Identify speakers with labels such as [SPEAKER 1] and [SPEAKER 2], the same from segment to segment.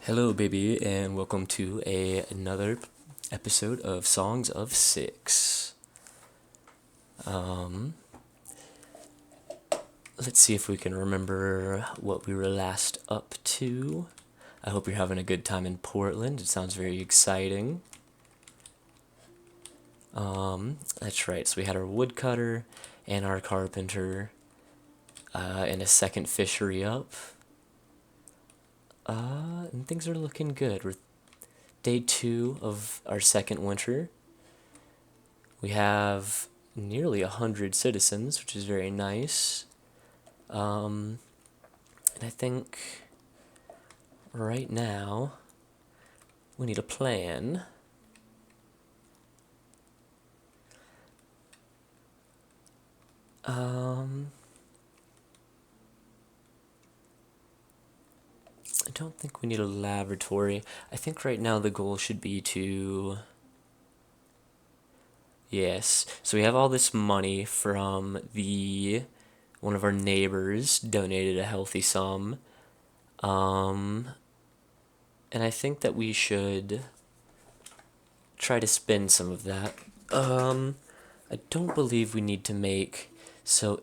[SPEAKER 1] Hello, baby, and welcome to another episode of Songs of Six. Um, let's see if we can remember what we were last up to. I hope you're having a good time in Portland. It sounds very exciting. That's right. So we had our woodcutter and our carpenter, and a second fishery up. And things are looking good. We're day 2 of our second winter. We have nearly 100 citizens, which is very nice. And I think right now we need a plan. I don't think we need a laboratory. I think right now the goal should be to... Yes, so we have all this money from one of our neighbors donated a healthy sum. And I think that we should try to spend some of that. I don't believe we need to make... So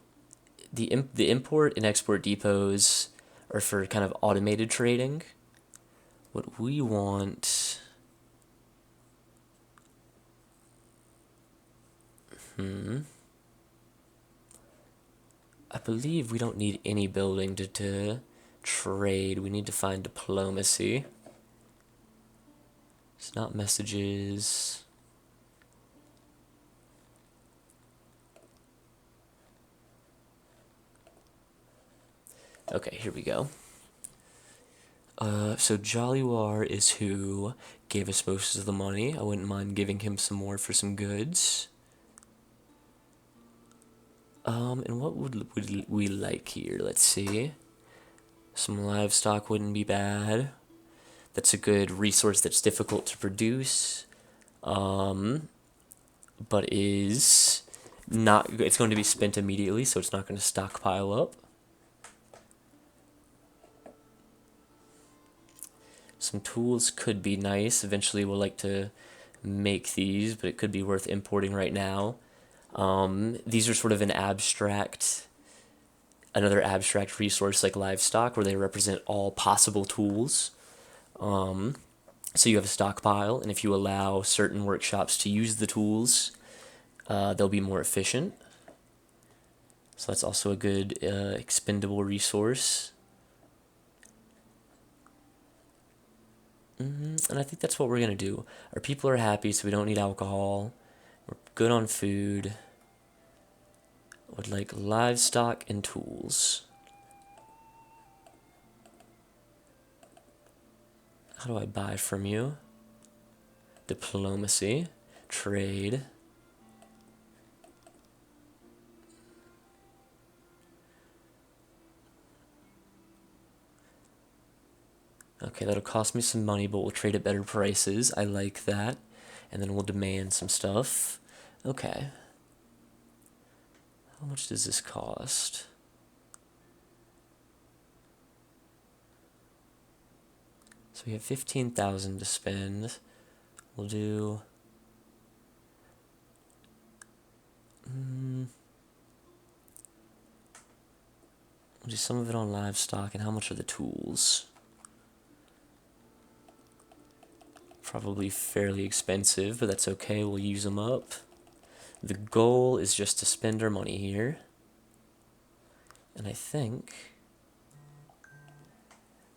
[SPEAKER 1] the import and export depots are for kind of automated trading. What we want... I believe we don't need any building to trade. We need to find diplomacy. It's not messages. Okay, here we go. So Jolliwar is who gave us most of the money. I wouldn't mind giving him some more for some goods. And what would we like here? Let's see. Some livestock wouldn't be bad. That's a good resource that's difficult to produce. But is not... It's going to be spent immediately, so it's not going to stockpile up. Some tools could be nice. Eventually we'll like to make these, but it could be worth importing right now. These are sort of another abstract resource like livestock, where they represent all possible tools. So you have a stockpile, and if you allow certain workshops to use the tools, they'll be more efficient. So that's also a good expendable resource. And I think that's what we're going to do. Our people are happy, so we don't need alcohol. We're good on food. Would like livestock and tools. How do I buy from you? Diplomacy. Trade. Okay, that'll cost me some money, but we'll trade at better prices. I like that. And then we'll demand some stuff. Okay. How much does this cost? So we have 15,000 to spend. We'll do... We'll do some of it on livestock, and how much are the tools? Probably fairly expensive, but that's okay, we'll use them up. The goal is just to spend our money here. And I think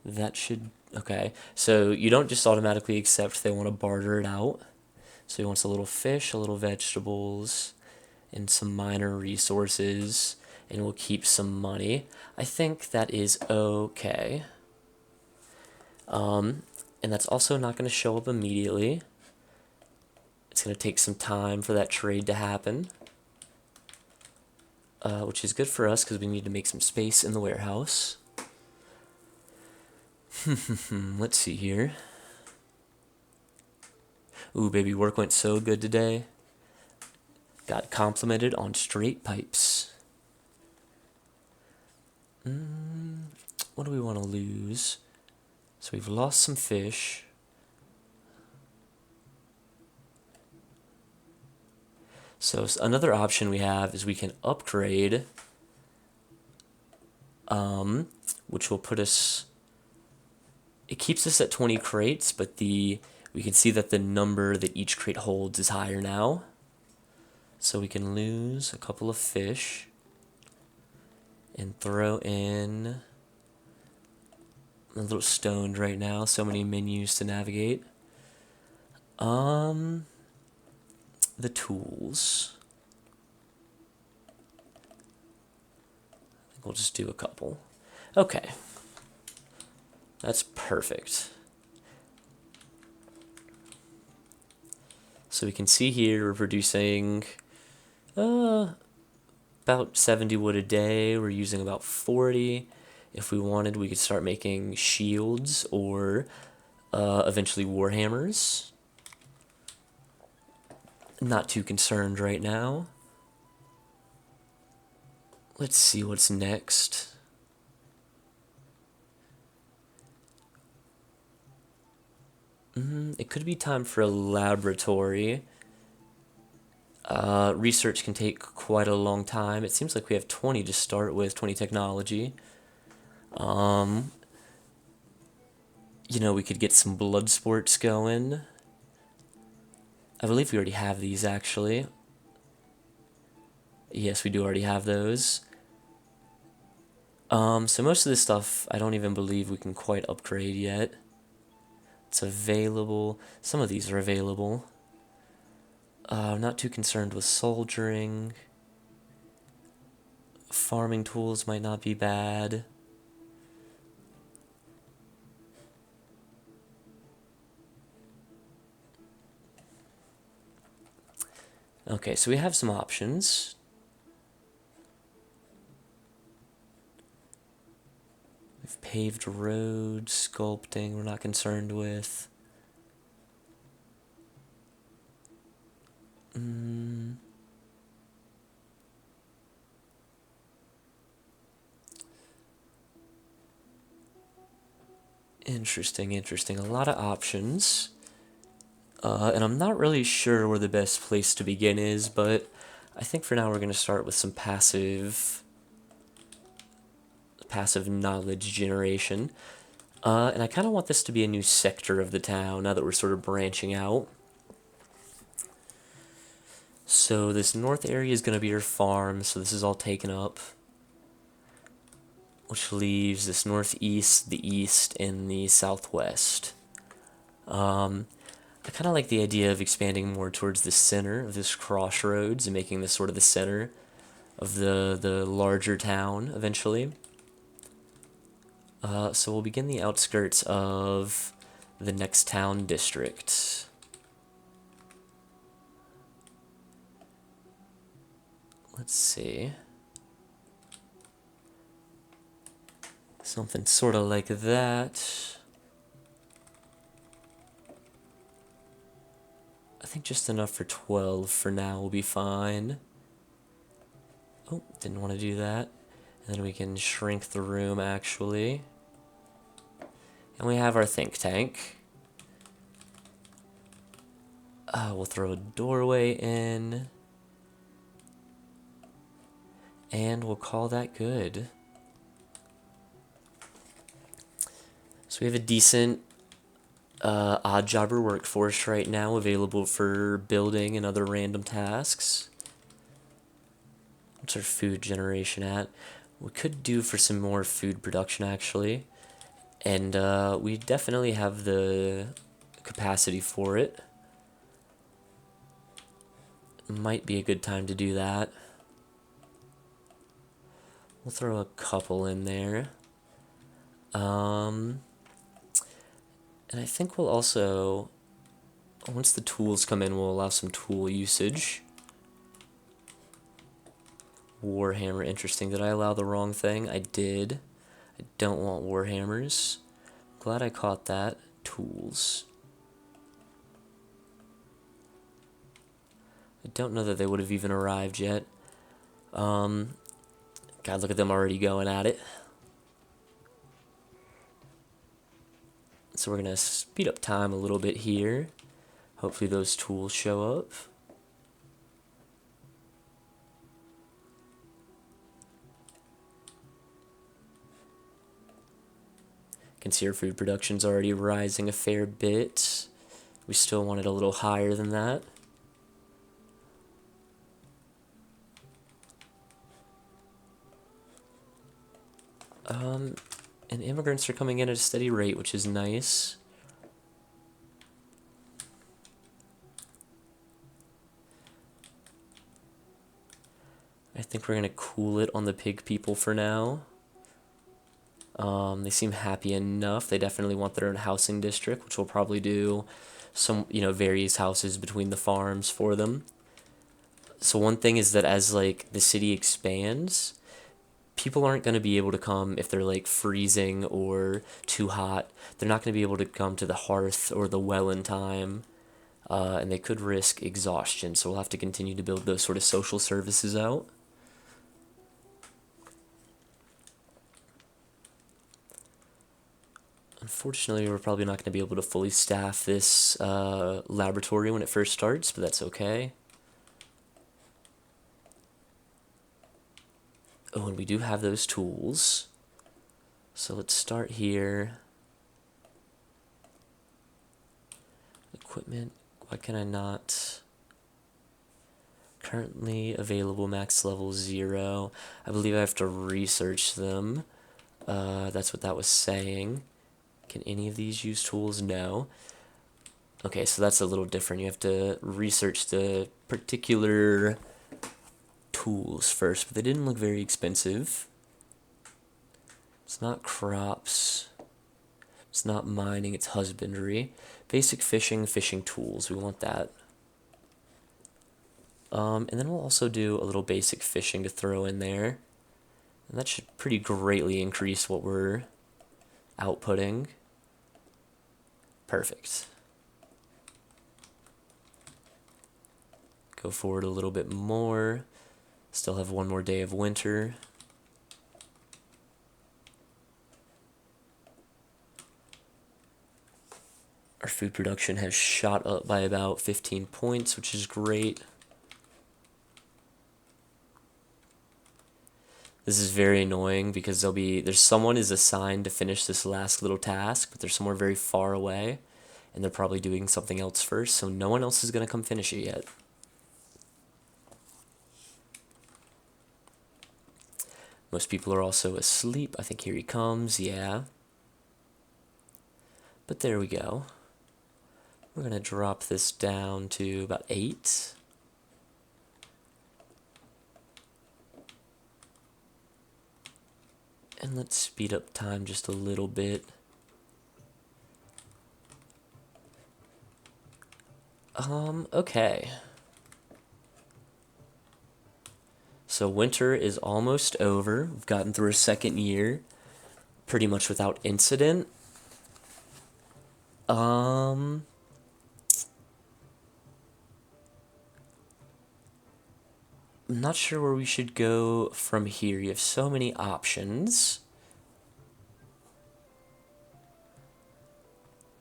[SPEAKER 1] that should... Okay, so you don't just automatically accept, they want to barter it out. So he wants a little fish, a little vegetables, and some minor resources, and we'll keep some money. I think that is okay. And that's also not going to show up immediately. It's going to take some time for that trade to happen. Which is good for us because we need to make some space in the warehouse. Let's see here. Ooh, baby, work went so good today. Got complimented on straight pipes. What do we want to lose? So we've lost some fish. So another option we have is we can upgrade, which will put us, it keeps us at 20 crates, but we can see that the number that each crate holds is higher now. So we can lose a couple of fish and throw in, I'm a little stoned right now, so many menus to navigate. The tools. I think we'll just do a couple. Okay. That's perfect. So we can see here we're producing about 70 wood a day. We're using about 40. If we wanted, we could start making shields or eventually warhammers. Not too concerned right now. Let's see what's next. It could be time for a laboratory. Research can take quite a long time. It seems like we have 20 to start with, 20 technology. We could get some blood sports going. I believe we already have these, actually. Yes, we do already have those. So most of this stuff, I don't even believe we can quite upgrade yet. It's available. Some of these are available. I'm not too concerned with soldiering. Farming tools might not be bad. Okay, so we have some options. We've paved roads, sculpting, we're not concerned with. Interesting. A lot of options. And I'm not really sure where the best place to begin is, but I think for now we're going to start with some passive knowledge generation. And I kind of want this to be a new sector of the town now that we're sort of branching out. So this north area is going to be your farm, so this is all taken up. Which leaves this northeast, the east, and the southwest. I kind of like the idea of expanding more towards the center of this crossroads and making this sort of the center of the larger town eventually. So we'll begin the outskirts of the next town district. Let's see. Something sort of like that. I think just enough for 12 for now will be fine. Oh, didn't want to do that. And then we can shrink the room, actually. And we have our think tank. We'll throw a doorway in. And we'll call that good. So we have a decent odd jobber workforce right now available for building and other random tasks. What's our food generation at? We could do for some more food production, actually. And we definitely have the capacity for it. Might be a good time to do that. We'll throw a couple in there. And I think we'll also, once the tools come in, we'll allow some tool usage. Warhammer, interesting. Did I allow the wrong thing? I did. I don't want warhammers. Glad I caught that. Tools. I don't know that they would have even arrived yet. God, look at them already going at it. So we're gonna speed up time a little bit here. Hopefully those tools show up. You can see our food production's already rising a fair bit. We still want it a little higher than that. And immigrants are coming in at a steady rate, which is nice. I think we're gonna cool it on the pig people for now. They seem happy enough. They definitely want their own housing district, which we'll probably do some, various houses between the farms for them. So one thing is that as like the city expands, people aren't going to be able to come if they're like freezing or too hot. They're not going to be able to come to the hearth or the well in time, and they could risk exhaustion. So we'll have to continue to build those sort of social services out. Unfortunately, we're probably not going to be able to fully staff this laboratory when it first starts, but that's okay. Oh, and we do have those tools. So let's start here. Equipment. Why can I not? Currently available max level 0. I believe I have to research them. That's what that was saying. Can any of these use tools? No. Okay, so that's a little different. You have to research the particular tools first, but they didn't look very expensive. It's not crops. It's not mining, it's husbandry. Basic fishing, fishing tools. We want that. And then we'll also do a little basic fishing to throw in there. And that should pretty greatly increase what we're outputting. Perfect. Go forward a little bit more. Still have one more day of winter. Our food production has shot up by about 15 points, which is great. This is very annoying because there's someone is assigned to finish this last little task, but they're somewhere very far away, and they're probably doing something else first, so no one else is going to come finish it yet. Most people are also asleep. I think here he comes, yeah. But there we go. We're going to drop this down to about 8. And let's speed up time just a little bit. Okay. So winter is almost over. We've gotten through a second year pretty much without incident. I'm not sure where we should go from here. You have so many options.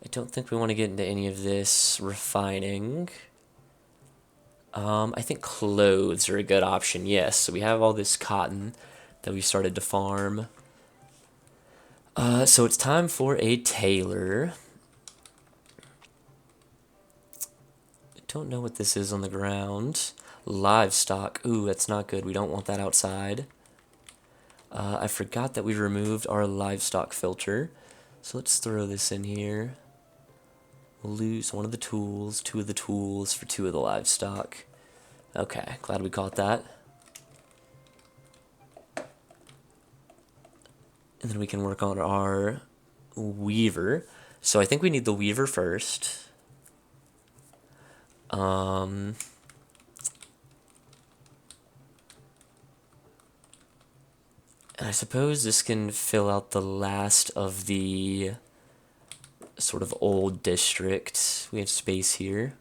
[SPEAKER 1] I don't think we want to get into any of this refining. I think clothes are a good option, yes. So we have all this cotton that we started to farm. So it's time for a tailor. I don't know what this is on the ground. Livestock. Ooh, that's not good. We don't want that outside. I forgot that we removed our livestock filter. So let's throw this in here. We'll lose one of the tools, 2 of the tools for 2 of the livestock. Okay, glad we caught that. And then we can work on our weaver. So I think we need the weaver first. And I suppose this can fill out the last of the sort of old district. We have space here.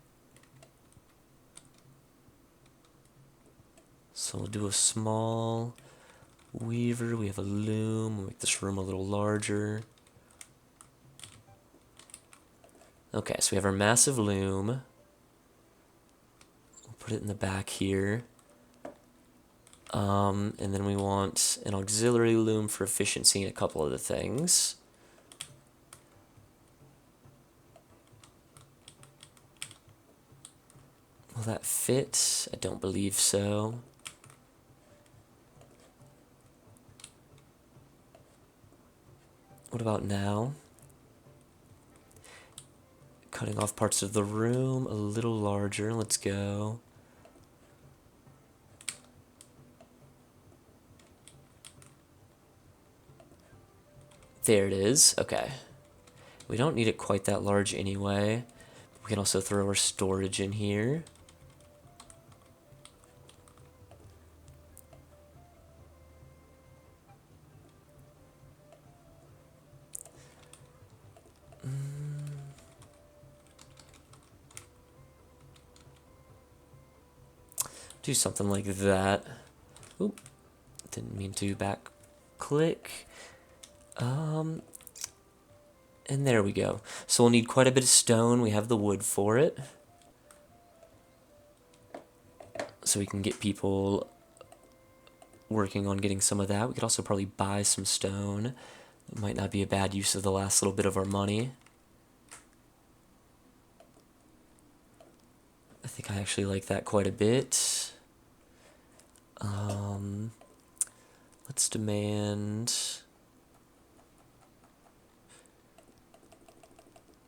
[SPEAKER 1] So we'll do a small weaver. We have a loom. We'll make this room a little larger. Okay, so we have our massive loom. We'll put it in the back here. And then we want an auxiliary loom for efficiency and a couple other things. Will that fit? I don't believe so. What about now? Cutting off parts of the room a little larger. Let's go. There it is. Okay. We don't need it quite that large anyway. We can also throw our storage in here. Do something like that. Oop. Didn't mean to back click. And there we go. So we'll need quite a bit of stone. We have the wood for it. So we can get people working on getting some of that. We could also probably buy some stone. It might not be a bad use of the last little bit of our money. I think I actually like that quite a bit. Let's demand...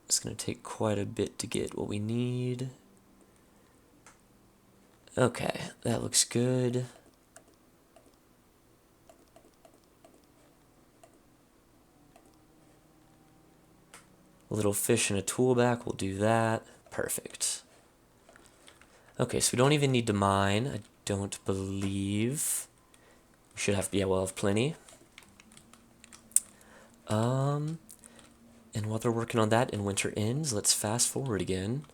[SPEAKER 1] It's going to take quite a bit to get what we need. Okay, that looks good. A little fish in a tool bag, we'll do that. Perfect. Okay, so we don't even need to mine, I don't believe. We should have, yeah, we'll have plenty. And while they're working on that and winter ends, let's fast forward again.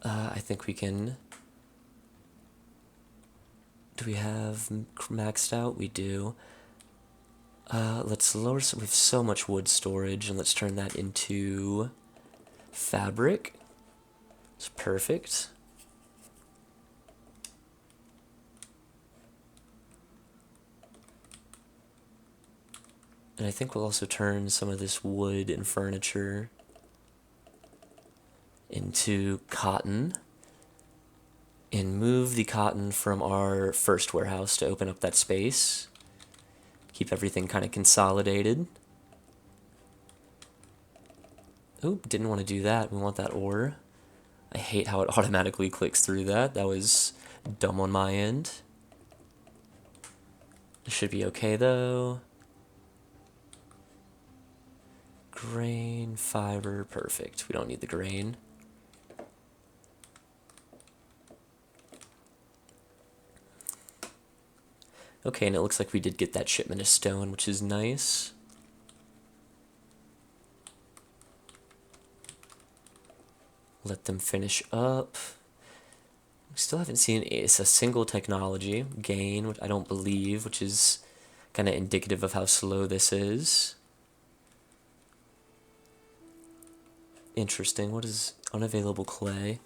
[SPEAKER 1] I think we can... Do we have maxed out? We do. Let's lower some... We have so much wood storage, and let's turn that into fabric. It's perfect. And I think we'll also turn some of this wood and furniture into cotton and move the cotton from our first warehouse to open up that space. Keep everything kind of consolidated. Oop, didn't want to do that. We want that ore. I hate how it automatically clicks through that. That was dumb on my end. It should be okay though. Grain, fiber, perfect. We don't need the grain. Okay, and it looks like we did get that shipment of stone, which is nice. Let them finish up. We still haven't seen a single technology gain, which I don't believe, which is kind of indicative of how slow this is. Interesting. What is unavailable clay?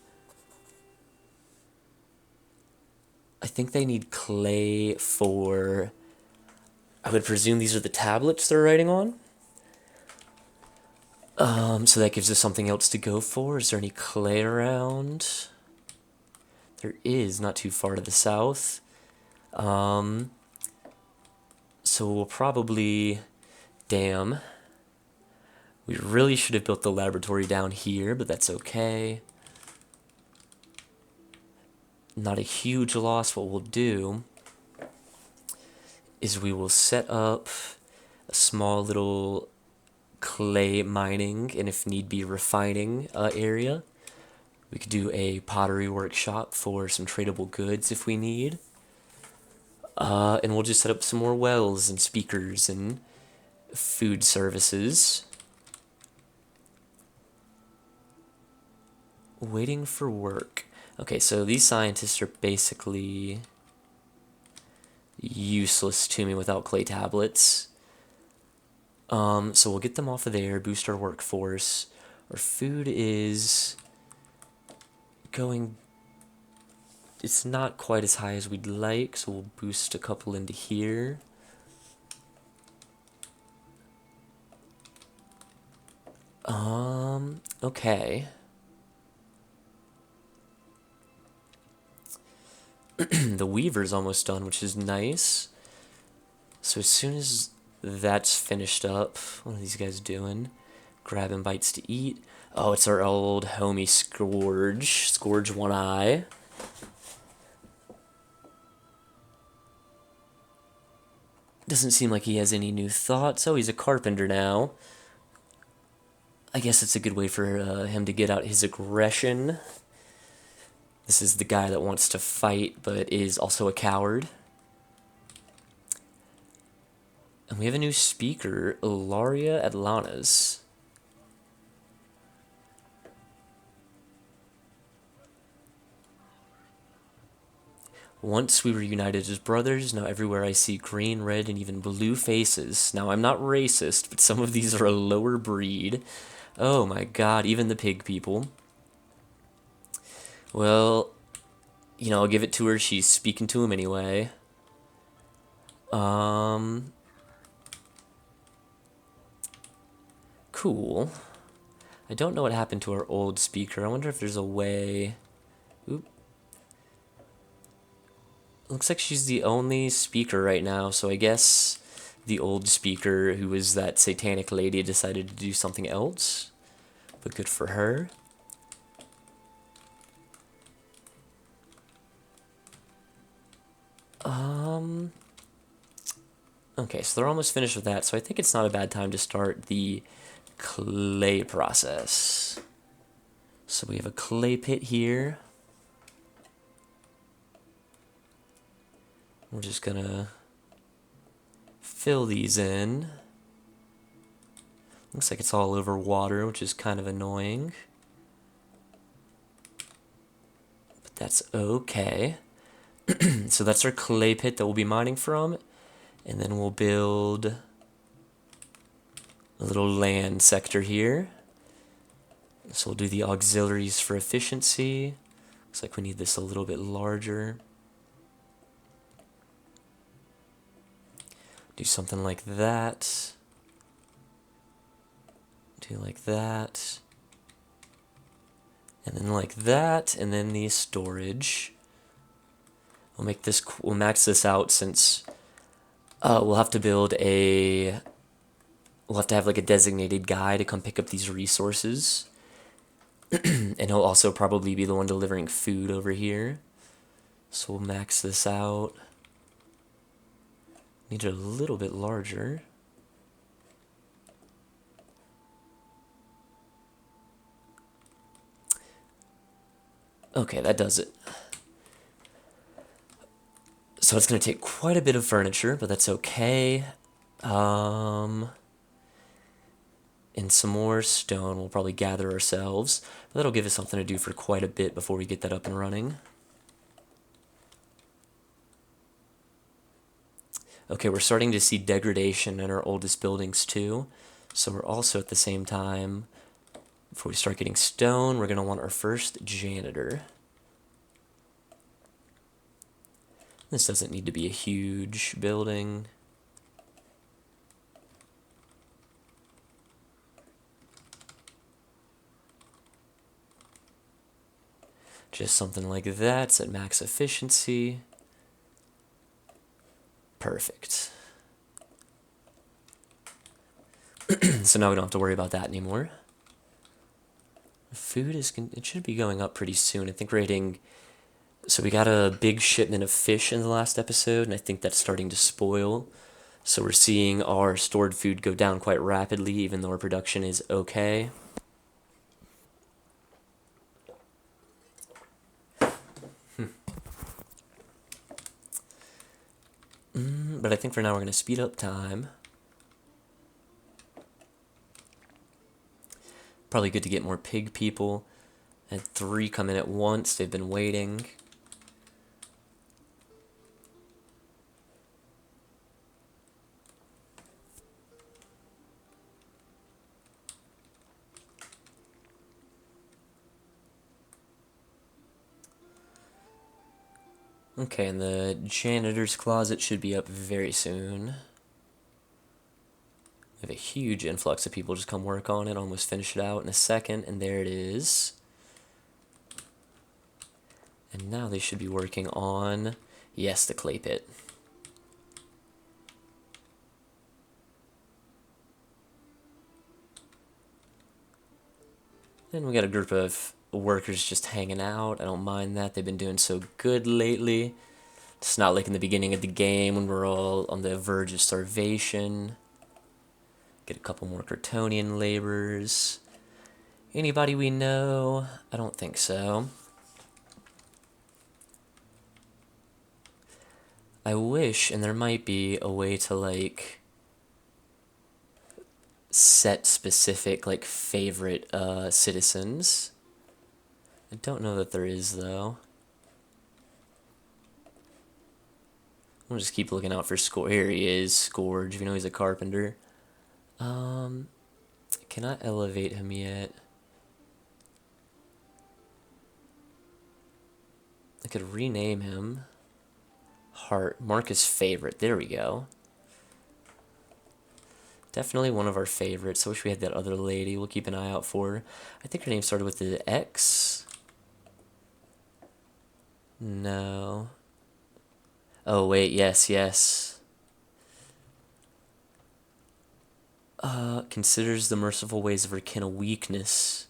[SPEAKER 1] I think they need clay for... I would presume these are the tablets they're writing on. So that gives us something else to go for. Is there any clay around? There is, not too far to the south. So we'll probably... Damn. We really should have built the laboratory down here, but that's okay. Not a huge loss. What we'll do is we will set up a small little clay mining and if need be refining area. We could do a pottery workshop for some tradable goods if we need. And we'll just set up some more wells and speakers and food services. Waiting for work. Okay, so these scientists are basically useless to me without clay tablets. So we'll get them off of there, boost our workforce. Our food is going... It's not quite as high as we'd like, so we'll boost a couple into here. Okay. The weaver's almost done, which is nice. So as soon as that's finished up, what are these guys doing? Grabbing bites to eat. Oh, it's our old homie Scourge. Scourge One Eye. Doesn't seem like he has any new thoughts. Oh, he's a carpenter now. I guess it's a good way for him to get out his aggression. This is the guy that wants to fight, but is also a coward. And we have a new speaker, Ilaria Atlanas. Once we were united as brothers, now everywhere I see green, red, and even blue faces. Now, I'm not racist, but some of these are a lower breed. Oh my god, even the pig people. Well, you know, I'll give it to her. She's speaking to him anyway. Cool. I don't know what happened to our old speaker. I wonder if there's a way... Oop. Looks like she's the only speaker right now, so I guess the old speaker, who was that satanic lady, decided to do something else. But good for her. Okay, so they're almost finished with that, so I think it's not a bad time to start the clay process. So we have a clay pit here. We're just gonna fill these in. Looks like it's all over water, which is kind of annoying. But that's okay. So that's our clay pit that we'll be mining from. And then we'll build a little land sector here. So we'll do the auxiliaries for efficiency. Looks like we need this a little bit larger. Do something like that. Do like that. And then like that, and then the storage. We'll max this out since we'll have to build a... We'll have to have like a designated guy to come pick up these resources. And he'll also probably be the one delivering food over here. So we'll max this out. Need it a little bit larger. Okay, that does it. So it's going to take quite a bit of furniture, but that's okay. And some more stone we'll probably gather ourselves. But that'll give us something to do for quite a bit before we get that up and running. Okay, we're starting to see degradation in our oldest buildings too. So we're also at the same time, before we start getting stone, we're going to want our first janitor. This doesn't need to be a huge building. Just something like that. It's at max efficiency. Perfect. So now we don't have to worry about that anymore. Food is... It should be going up pretty soon. I think we're hitting... So we got a big shipment of fish in the last episode, and I think that's starting to spoil. So we're seeing our stored food go down quite rapidly, even though our production is okay. But I think for now we're going to speed up time. Probably good to get more pig people. I had 3 come in at once. They've been waiting. Okay, and the janitor's closet should be up very soon. We have a huge influx of people just come work on it, almost finish it out in a second, and there it is. And now they should be working on, yes, the clay pit. Then we got a group of workers just hanging out. I don't mind that. They've been doing so good lately. It's not like in the beginning of the game when we're all on the verge of starvation. Get a couple more Kryptonian laborers. Anybody we know? I don't think so. I wish, and there might be a way to, like, set specific, like, favorite citizens. I don't know that there is, though. We'll just keep looking out for Scourge. Here he is, Scourge. If you know he's a carpenter. Can I elevate him yet? I could rename him. Heart. Mark his favorite. There we go. Definitely one of our favorites. I wish we had that other lady. We'll keep an eye out for her. I think her name started with the X. No. Oh, wait. Yes, yes. Considers the merciful ways of her kin a weakness.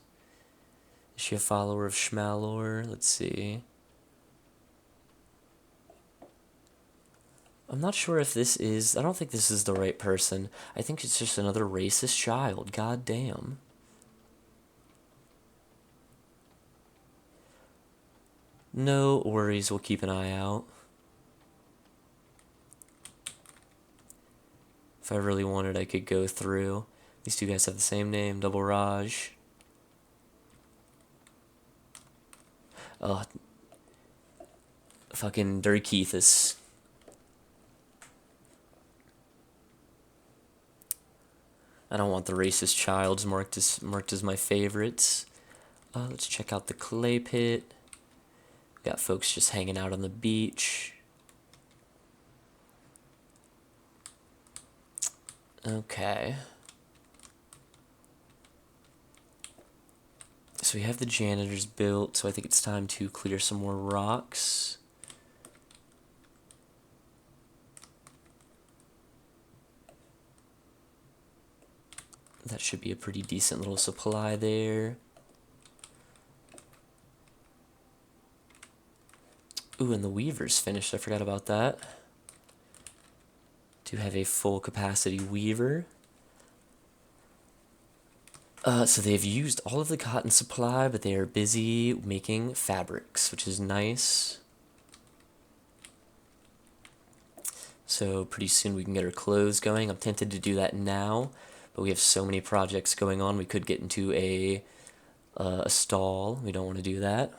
[SPEAKER 1] Is she a follower of Schmalor? Let's see. I'm not sure if this is... I don't think this is the right person. I think it's just another racist child. God damn. No worries, we'll keep an eye out. If I really wanted, I could go through. These two guys have the same name, Double Raj. Fucking Durkeethus. I don't want the racist childs marked as my favorites. Let's check out the clay pit. Got folks just hanging out on the beach. Okay. So we have the janitors built, so I think it's time to clear some more rocks. That should be a pretty decent little supply there. Ooh, and the weaver's finished. I forgot about that. Do have a full capacity weaver. So they've used all of the cotton supply, but they are busy making fabrics, which is nice. So pretty soon we can get our clothes going. I'm tempted to do that now, but we have so many projects going on. We could get into a stall. We don't want to do that.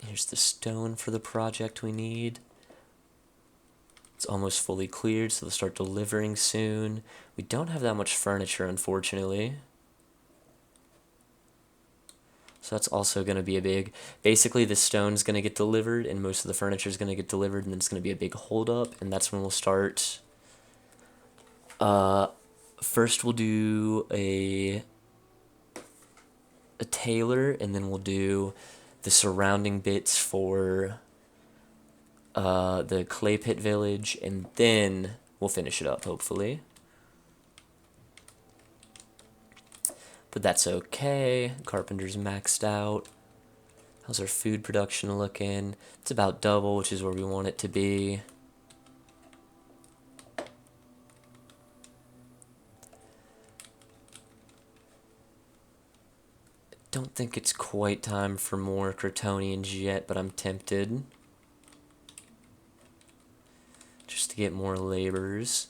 [SPEAKER 1] Here's the stone for the project we need. It's almost fully cleared, so they'll start delivering soon. We don't have that much furniture, unfortunately. So that's also going to be a big... Basically, the stone's going to get delivered, and most of the furniture is going to get delivered, and then it's going to be a big hold-up, and that's when we'll start... First we'll do a tailor, and then we'll do the surrounding bits for the clay pit village, and then we'll finish it up, hopefully. But that's okay. Carpenter's maxed out. How's our food production looking? It's about double, which is where we want it to be. Don't think it's quite time for more Kryptonians yet, but I'm tempted. Just to get more laborers.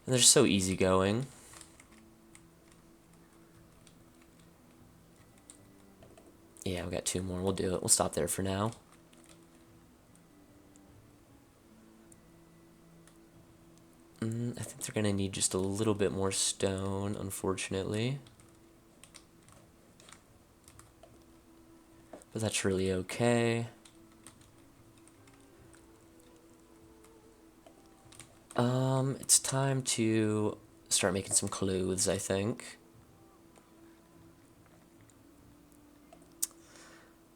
[SPEAKER 1] And they're so easygoing. Yeah, we got two more. We'll do it. We'll stop there for now. I think they're going to need just a little bit more stone, unfortunately. but that's really okay. It's time to start making some clothes, I think.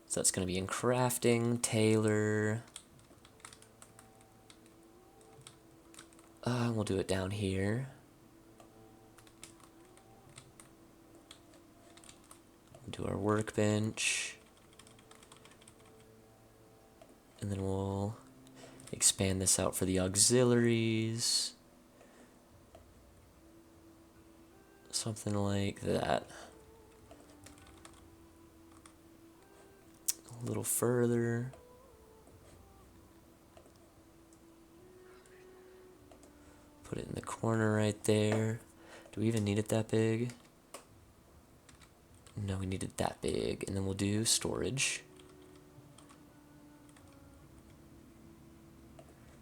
[SPEAKER 1] So that's going to be in crafting, tailor. We'll do it down here. We'll do our workbench. And then we'll expand this out for the auxiliaries. Something like that. A little further. Put it in the corner right there. Do we even need it that big? No, we need it that big. And then we'll do storage.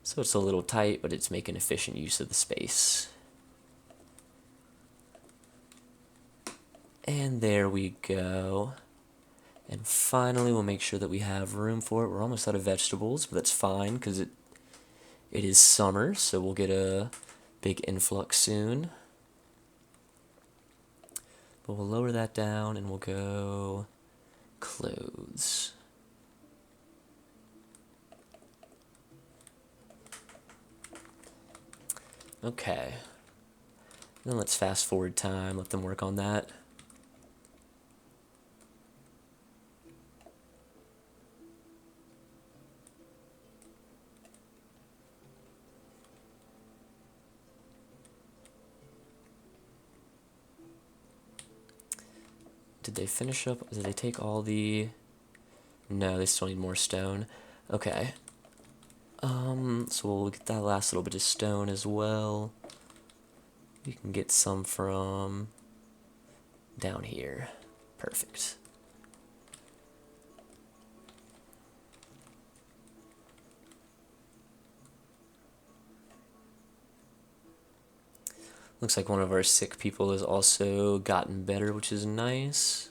[SPEAKER 1] So it's a little tight, but it's making efficient use of the space. And there we go. And finally, we'll make sure that we have room for it. We're almost out of vegetables, but that's fine because it is summer, so we'll get a big influx soon. But we'll lower that down and we'll go clothes. Okay. Then let's fast forward time, let them work on that. Did they finish up? Did they take all the... No, they still need more stone. Okay. So we'll get that last little bit of stone as well. We can get some from down here. Perfect. Looks like one of our sick people has also gotten better, which is nice.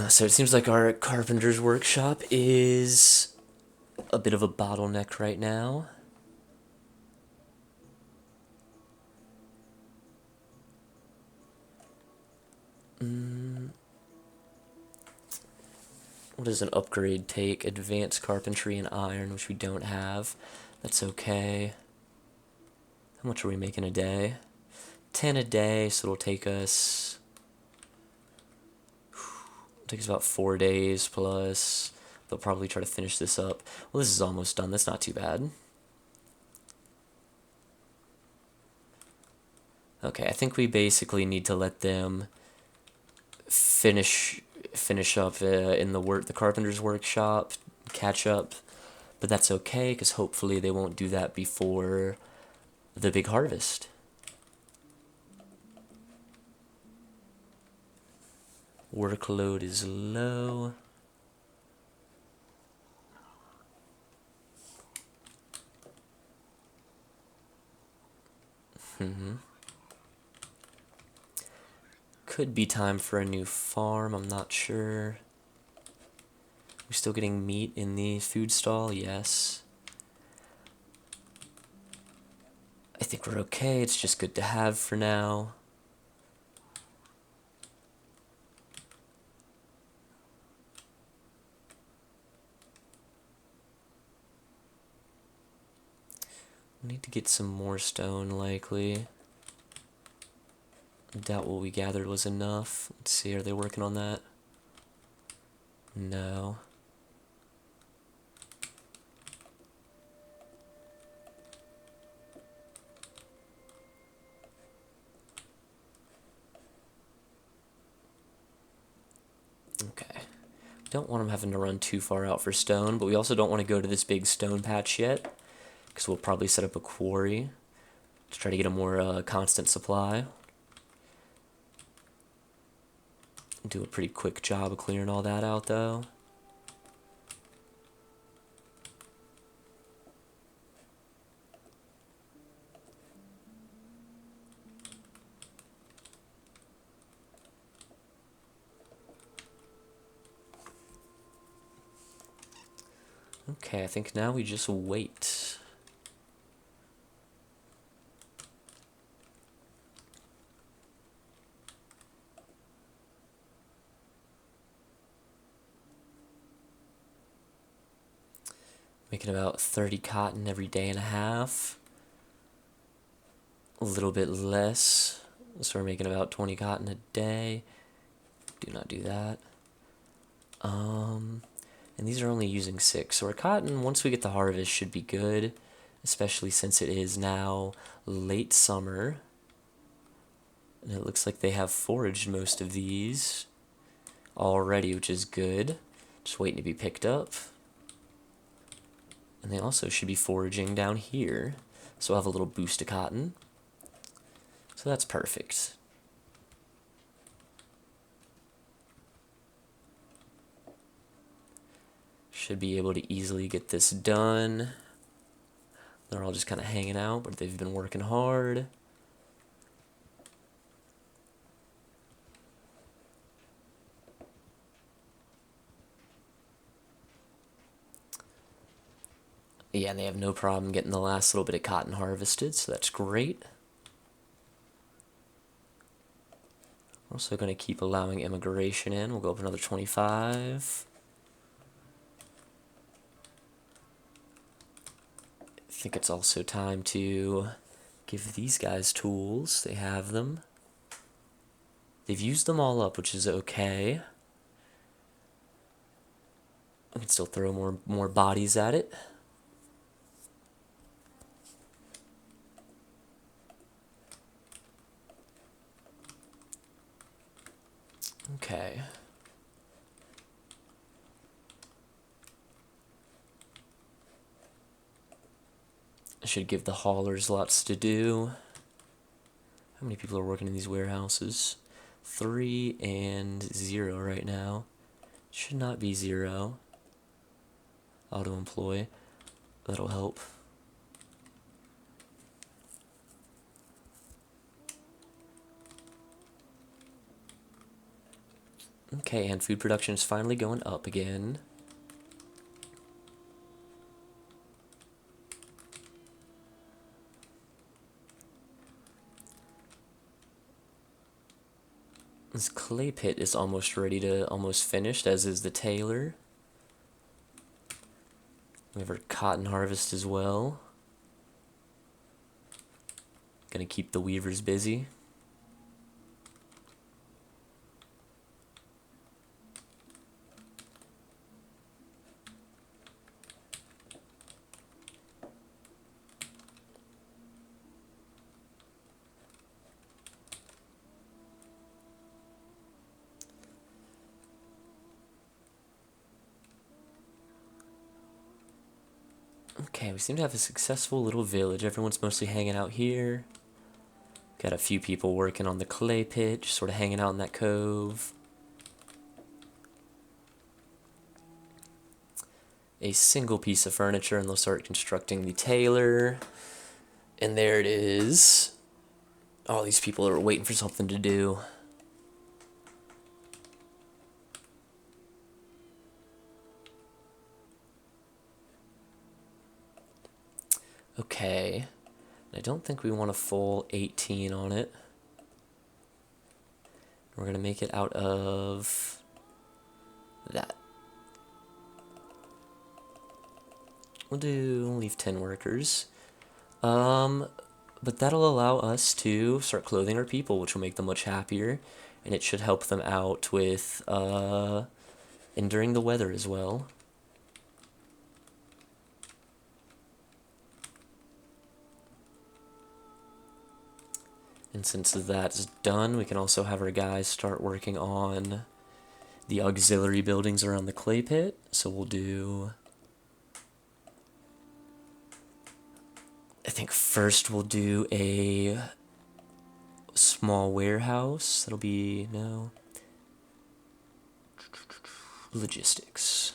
[SPEAKER 1] So it seems like our carpenter's workshop is a bit of a bottleneck right now. What does an upgrade take? Advanced carpentry and iron, which we don't have. That's okay. How much are we making a day? 10 a day, so it'll take us about 4 days plus. They'll probably try to finish this up. Well, this is almost done. That's not too bad. Okay, I think we basically need to let them finish up in the carpenter's workshop, catch up. But that's okay, because hopefully they won't do that before the big harvest. Workload is low. Could be time for a new farm, I'm not sure. We're still getting meat in the food stall, yes. I think we're okay, it's just good to have for now. We need to get some more stone, likely. I doubt what we gathered was enough. Let's see, are they working on that? No. Okay. Don't want them having to run too far out for stone, but we also don't want to go to this big stone patch yet, because we'll probably set up a quarry to try to get a more constant supply. Do a pretty quick job of clearing all that out, though. Okay, I think now we just wait. Making about 30 cotton every day and a half. A little bit less. So we're making about 20 cotton a day. Do not do that. And these are only using 6. So our cotton, once we get the harvest, should be good. Especially since it is now late summer. And it looks like they have foraged most of these already, which is good. Just waiting to be picked up. And they also should be foraging down here. So I'll have a little boost of cotton. So that's perfect. Should be able to easily get this done. They're all just kind of hanging out, but they've been working hard. Yeah, and they have no problem getting the last little bit of cotton harvested, so that's great. We're also going to keep allowing immigration in. We'll go up another 25. I think it's also time to give these guys tools. They have them. They've used them all up, which is okay. We can still throw more bodies at it. Okay. I should give the haulers lots to do. How many people are working in these warehouses? 3 and 0 right now. Should not be 0. Auto employ. That'll help. Okay, and food production is finally going up again. This clay pit is almost ready to, almost finished, as is the tailor. We have our cotton harvest as well. Gonna keep the weavers busy. Okay, we seem to have a successful little village. Everyone's mostly hanging out here. Got a few people working on the clay pit, just sort of hanging out in that cove. A single piece of furniture, and they'll start constructing the tailor. And there it is. All these people are waiting for something to do. Okay. I don't think we want a full 18 on it. We're going to make it out of that. We'll leave 10 workers. But that'll allow us to start clothing our people, which will make them much happier. And it should help them out with enduring the weather as well. And since that's done, we can also have our guys start working on the auxiliary buildings around the clay pit. So we'll do... I think first we'll do a small warehouse. That'll be, no, logistics.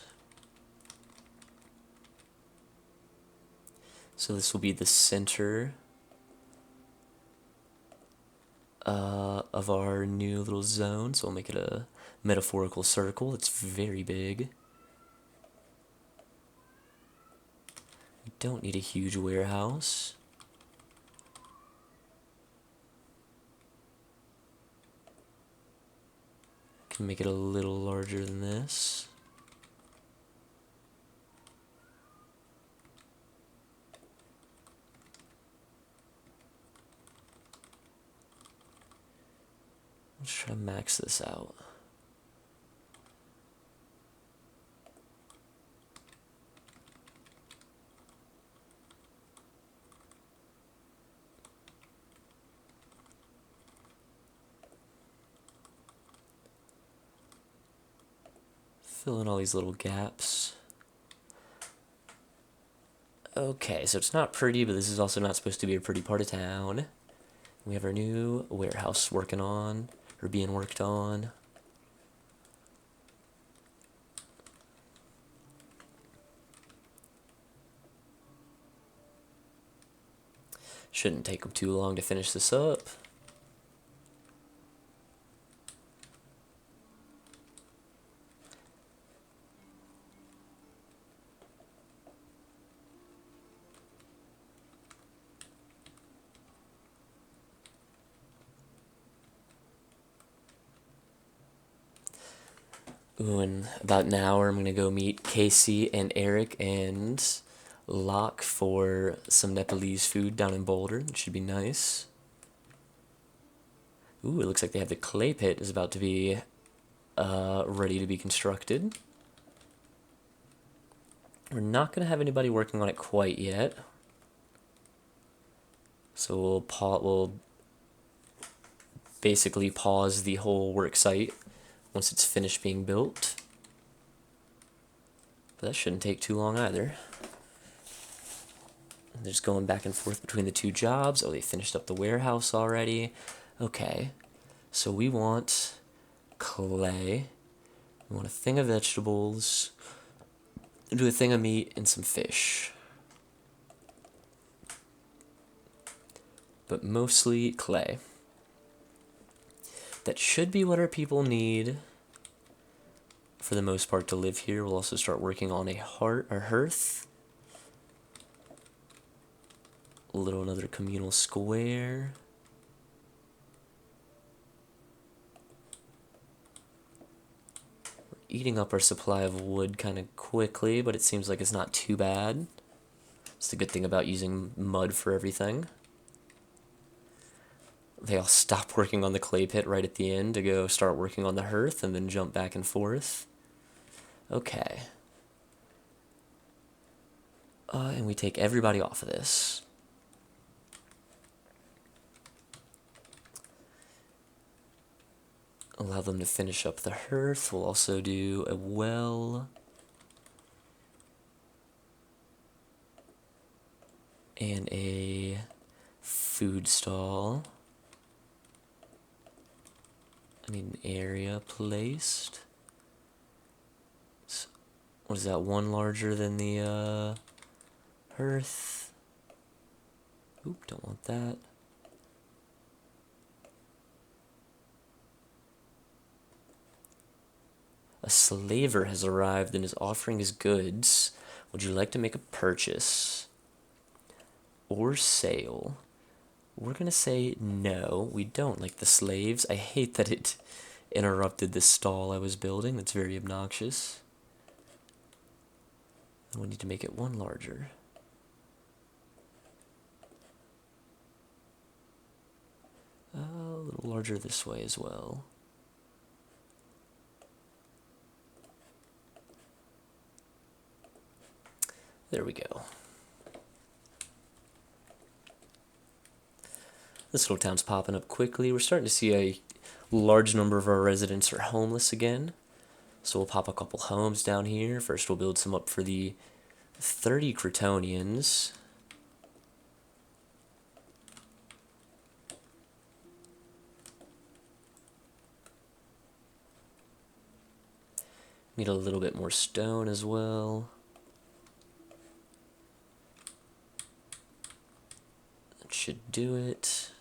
[SPEAKER 1] So this will be the center of our new little zone. So we'll make it a metaphorical circle. It's very big. don't need a huge warehouse. Can make it a little larger than this. Let's try to max this out. Fill in all these little gaps. Okay, so it's not pretty, but this is also not supposed to be a pretty part of town. We have our new warehouse working on, or being worked on. Shouldn't take them too long to finish this up. Ooh, in about an hour, I'm gonna go meet Casey and Eric and Locke for some Nepalese food down in Boulder. It should be nice. Ooh, it looks like they have the clay pit is about to be ready to be constructed. We're not gonna have anybody working on it quite yet, so we'll basically pause the whole work site once it's finished being built. But that shouldn't take too long either. They're just going back and forth between the two jobs. Oh, they finished up the warehouse already. Okay, so we want clay. We want a thing of vegetables. Do a thing of meat and some fish. But mostly clay. That should be what our people need for the most part to live here. We'll also start working on a hearth. Another communal square. We're eating up our supply of wood kind of quickly, but it seems like it's not too bad. It's the good thing about using mud for everything. They all stop working on the clay pit right at the end to go start working on the hearth and then jump back and forth. Okay. And we take everybody off of this. Allow them to finish up the hearth. We'll also do a well. And a food stall. I need an area placed. So, what is that, one larger than the hearth? Oop, don't want that. A slaver has arrived and is offering his goods. Would you like to make a purchase or sale? We're gonna say no, we don't like the slaves. I hate that it interrupted the stall I was building. That's very obnoxious. And we need to make it one larger. A little larger this way as well. There we go. This little town's popping up quickly. We're starting to see a large number of our residents are homeless again. So we'll pop a couple homes down here. First we'll build some up for the 30 Cretonians. Need a little bit more stone as well. That should do it.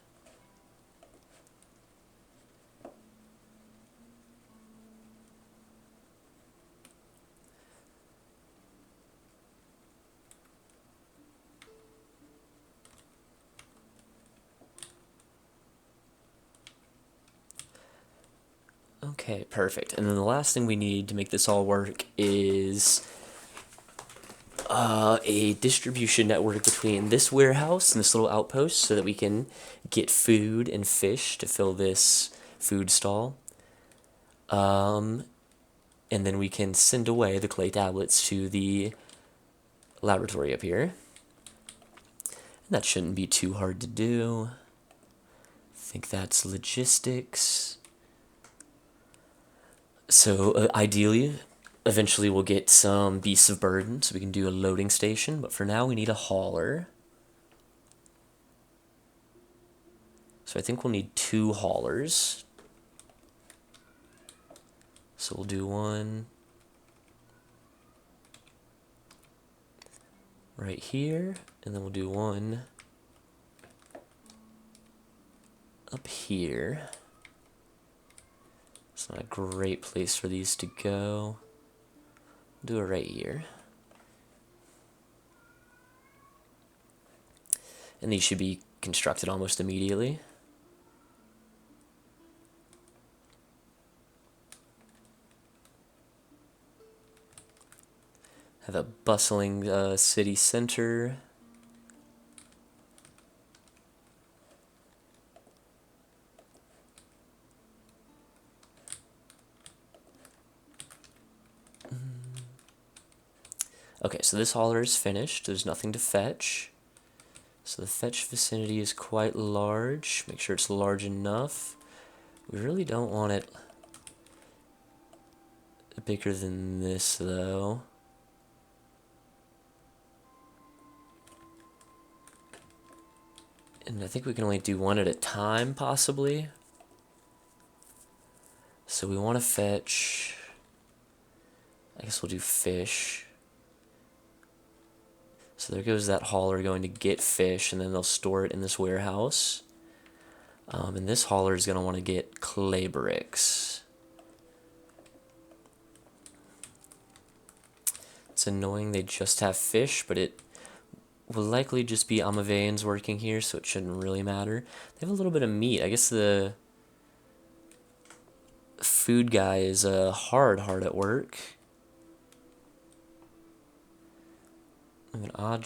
[SPEAKER 1] Okay, perfect. And then the last thing we need to make this all work is a distribution network between this warehouse and this little outpost so that we can get food and fish to fill this food stall. And then we can send away the clay tablets to the laboratory up here. And that shouldn't be too hard to do. I think that's logistics. So ideally, eventually we'll get some beasts of burden so we can do a loading station, but for now we need a hauler. So I think we'll need 2 haulers. So we'll do one right here, and then we'll do one up here. It's not a great place for these to go. We'll do it right here. And these should be constructed almost immediately. Have a bustling city center. Okay, so this hauler is finished. There's nothing to fetch. So the fetch vicinity is quite large. Make sure it's large enough. We really don't want it bigger than this, though. And I think we can only do one at a time, possibly. So we want to fetch... I guess we'll do fish. So there goes that hauler going to get fish, and then they'll store it in this warehouse. And this hauler is going to want to get clay bricks. It's annoying they just have fish, but it will likely just be Amaveans working here, so it shouldn't really matter. They have a little bit of meat. I guess the food guy is hard at work. We have an odd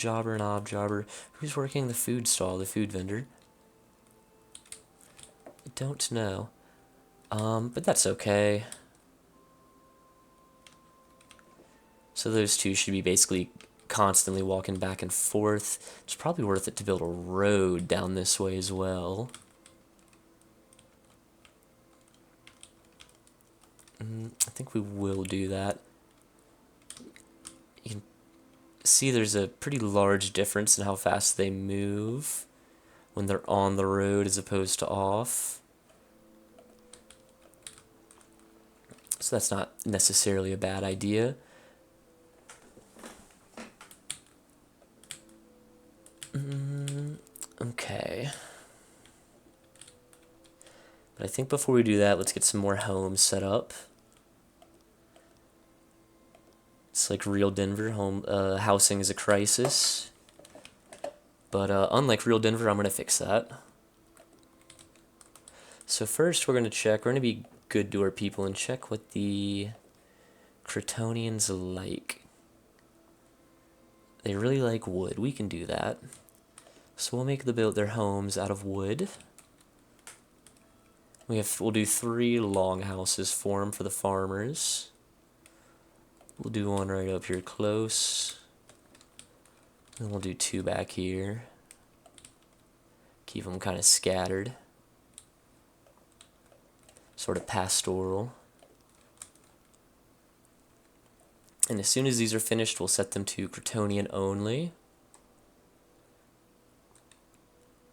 [SPEAKER 1] jobber. Who's working the food stall, the food vendor? I don't know. But that's okay. So those two should be basically constantly walking back and forth. It's probably worth it to build a road down this way as well. I think we will do that. You can see there's a pretty large difference in how fast they move when they're on the road as opposed to off. So that's not necessarily a bad idea. Okay. But I think before we do that, let's get some more homes set up. It's like real Denver. Housing is a crisis. But unlike real Denver, I'm going to fix that. So first we're going to check, we're going to be good to our people and check what the Cretonians like. They really like wood. We can do that. So we'll make their homes out of wood. We'll do 3 longhouses for them for the farmers. We'll do one right up here close. And we'll do 2 back here. Keep them kind of scattered. Sort of pastoral. And as soon as these are finished, we'll set them to Cretonian only.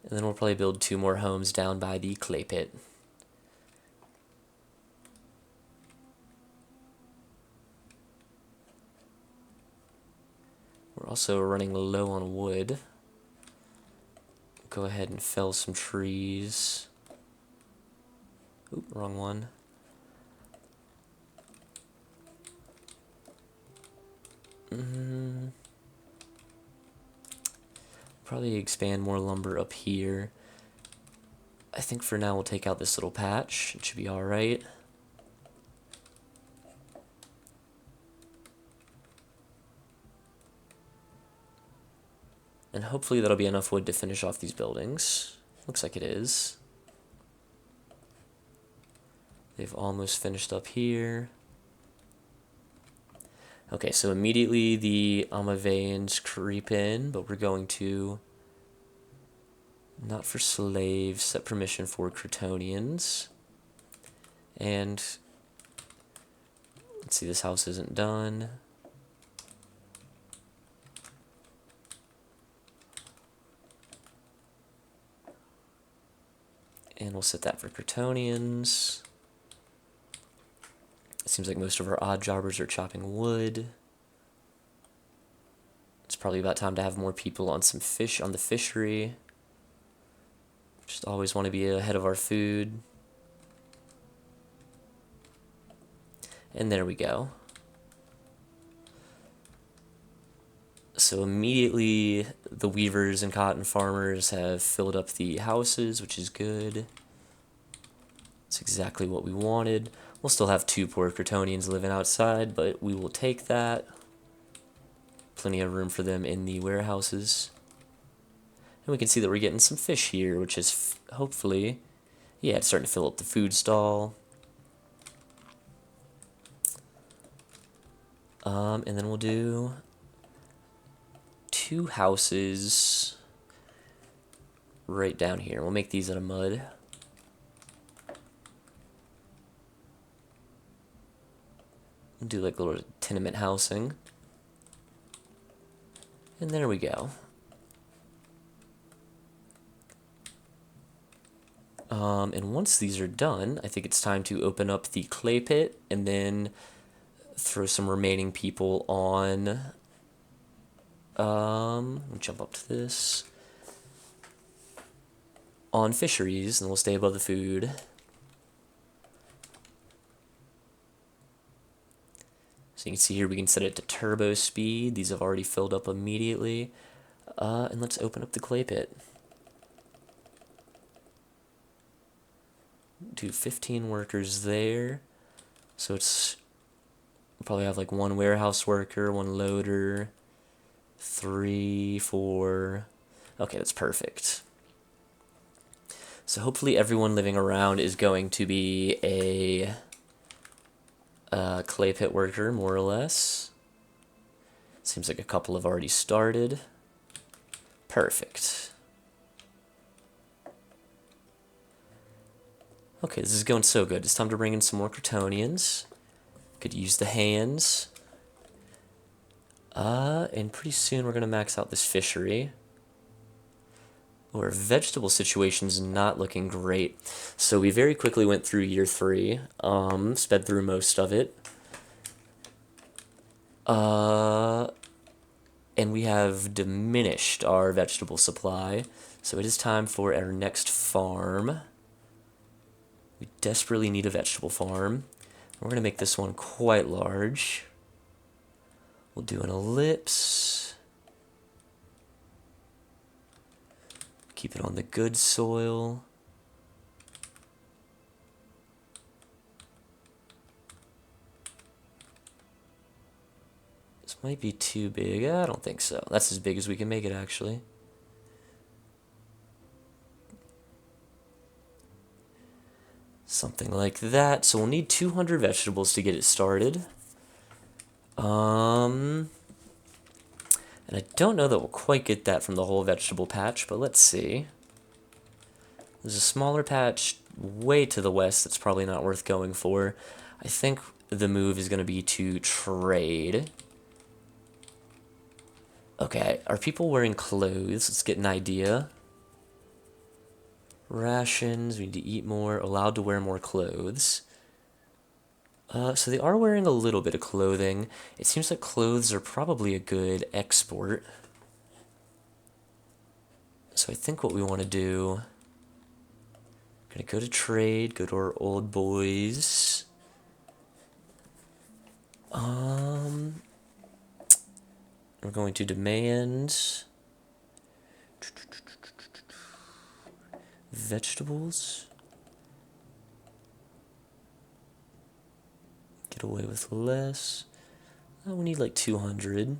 [SPEAKER 1] And then we'll probably build 2 more homes down by the clay pit. We're also running low on wood. Go ahead and fell some trees. Oop, wrong one. Probably expand more lumber up here. I think for now we'll take out this little patch. It should be alright. And hopefully that'll be enough wood to finish off these buildings. Looks like it is. They've almost finished up here. Okay, so immediately the Amavans creep in, but we're going to, not for slaves, set permission for Crotonians. And let's see, this house isn't done. And we'll set that for Crotonians. It seems like most of our odd jobbers are chopping wood. It's probably about time to have more people on some fish on the fishery. Just always want to be ahead of our food. And there we go. So immediately the weavers and cotton farmers have filled up the houses, which is good. It's exactly what we wanted. We'll still have 2 poor Crotonians living outside, but we will take that. Plenty of room for them in the warehouses. And we can see that we're getting some fish here, which is hopefully, yeah, it's starting to fill up the food stall. And then we'll do 2 houses right down here. We'll make these out of mud. Do like a little tenement housing. And there we go. And once these are done, I think it's time to open up the clay pit and then throw some remaining people on. Let me jump up to this. On fisheries, and we'll stay above the food. So you can see here we can set it to turbo speed. These have already filled up immediately. And let's open up the clay pit. Do 15 workers there. So it's, we'll probably have like 1 warehouse worker, 1 loader, 3, 4. Okay, that's perfect. So hopefully everyone living around is going to be a clay pit worker, more or less. Seems like a couple have already started. Perfect. Okay, this is going so good. It's time to bring in some more Crotonians. Could use the hands. And pretty soon we're going to max out this fishery. Our vegetable situation's not looking great. So we very quickly went through year 3. Sped through most of it. And we have diminished our vegetable supply. So it is time for our next farm. We desperately need a vegetable farm. We're going to make this one quite large. We'll do an ellipse. Keep it on the good soil. This might be too big. I don't think so. That's as big as we can make it, actually. Something like that. So we'll need 200 vegetables to get it started. And I don't know that we'll quite get that from the whole vegetable patch, but let's see. There's a smaller patch way to the west that's probably not worth going for. I think the move is going to be to trade. Okay, are people wearing clothes? Let's get an idea. Rations, we need to eat more, allowed to wear more clothes. So they are wearing a little bit of clothing. It seems like clothes are probably a good export. So I think what we want to do, we're going to go to trade, go to our old boys. We're going to demand vegetables. Get away with less. Oh, we need like 200.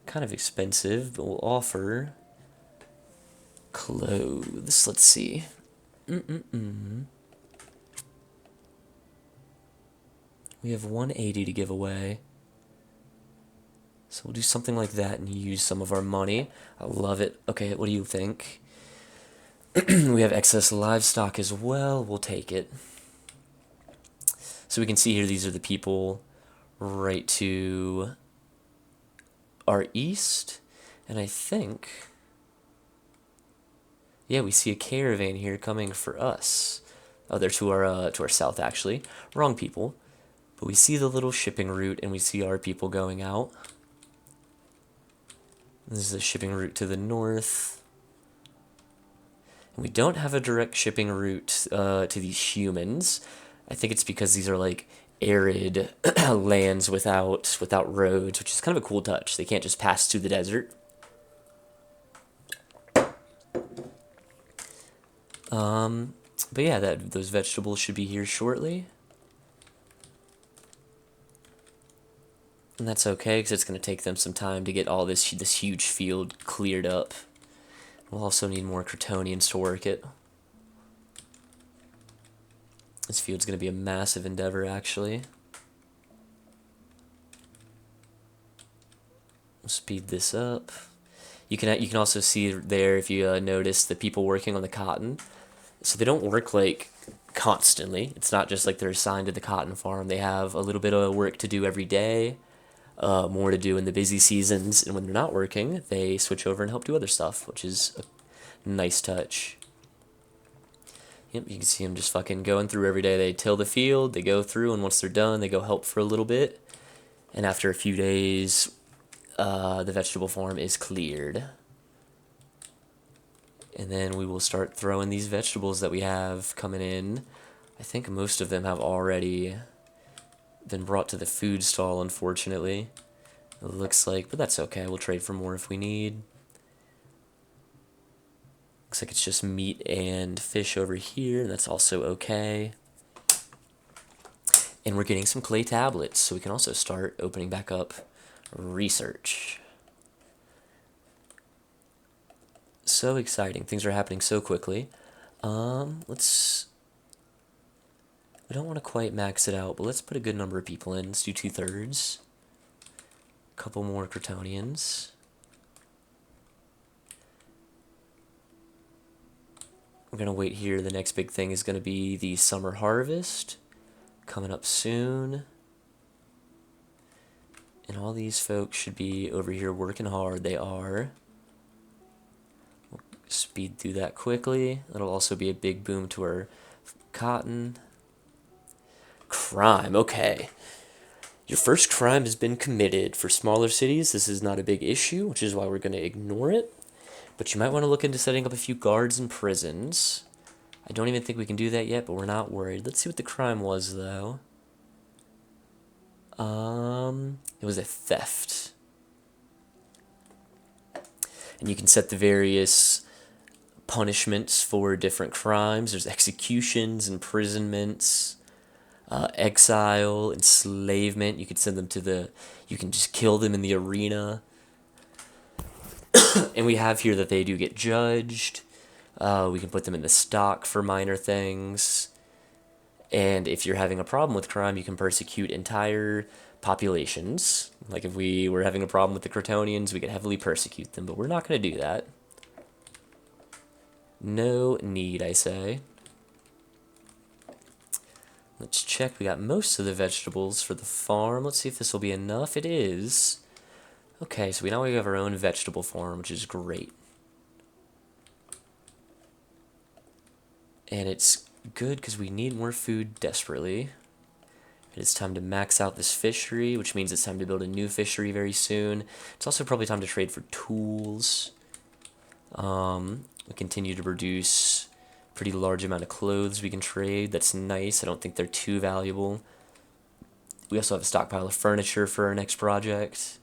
[SPEAKER 1] Kind of expensive, but we'll offer Clothes. Let's see. We have 180 to give away. So we'll do something like that and use some of our money. I love it. Okay, what do you think? We have excess livestock as well. We'll take it. So we can see here these are the people right to our east. And I think, yeah, we see a caravan here coming for us. Oh, they're to our south, actually. Wrong people. But we see the little shipping route, and we see our people going out. This is the shipping route to the north. And we don't have a direct shipping route to these humans. I think it's because these are like arid lands without roads, which is kind of a cool touch. They can't just pass through the desert. But yeah, those vegetables should be here shortly. And that's okay, because it's going to take them some time to get all this huge field cleared up. We'll also need more Crotonians to work it. This field's going to be a massive endeavor, actually. We'll speed this up. You can also see there, if you notice, the people working on the cotton. So they don't work like constantly. It's not just like they're assigned to the cotton farm. They have a little bit of work to do every day. More to do in the busy seasons, and when they're not working, they switch over and help do other stuff, which is a nice touch. Yep, you can see them just fucking going through every day. They till the field, they go through, and once they're done, they go help for a little bit. And after a few days, the vegetable farm is cleared. And then we will start throwing these vegetables that we have coming in. I think most of them have already been brought to the food stall, unfortunately. It looks like, but that's okay. We'll trade for more if we need. Looks like it's just meat and fish over here, and that's also okay. And we're getting some clay tablets, so we can also start opening back up research. So exciting. Things are happening so quickly. We don't want to quite max it out, but let's put a good number of people in. Let's do 2/3. A couple more Crotonians. We're going to wait here. The next big thing is going to be the summer harvest. Coming up soon. And all these folks should be over here working hard. They are. We'll speed through that quickly. That'll also be a big boom to our cotton. Crime, okay. Your first crime has been committed. For smaller cities, this is not a big issue, which is why we're going to ignore it. But you might want to look into setting up a few guards and prisons. I don't even think we can do that yet, but we're not worried. Let's see what the crime was, though. It was a theft. And you can set the various punishments for different crimes. There's executions, imprisonments, exile, enslavement. You could send them to you can just kill them in the arena. And we have here that they do get judged. We can put them in the stock for minor things. And if you're having a problem with crime, you can persecute entire populations. Like if we were having a problem with the Crotonians, we could heavily persecute them, but we're not going to do that. No need, I say. Let's check. We got most of the vegetables for the farm. Let's see if this will be enough. It is. Okay, so now we have our own vegetable farm, which is great. And it's good because we need more food desperately. It is time to max out this fishery, which means it's time to build a new fishery very soon. It's also probably time to trade for tools. We continue to produce a pretty large amount of clothes we can trade. That's nice. I don't think they're too valuable. We also have a stockpile of furniture for our next project.